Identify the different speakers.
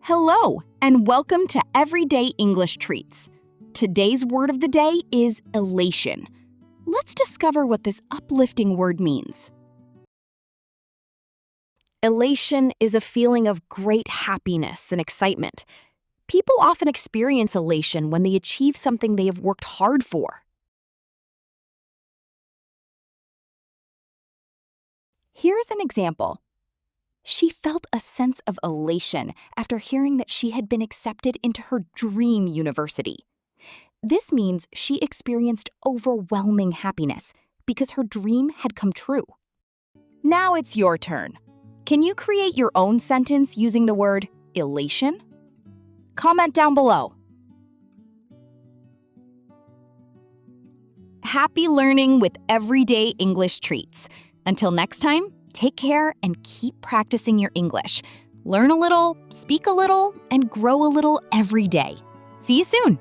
Speaker 1: Hello, and welcome to Everyday English Treats. Today's word of the day is elation. Let's discover what this uplifting word means. Elation is a feeling of great happiness and excitement. People often experience elation when they achieve something they have worked hard for. Here's an example. She felt a sense of elation after hearing that she had been accepted into her dream university. This means she experienced overwhelming happiness because her dream had come true. Now it's your turn. Can you create your own sentence using the word elation? Comment down below. Happy learning with Everyday English Treats. Until next time, take care and keep practicing your English. Learn a little, speak a little, and grow a little every day. See you soon!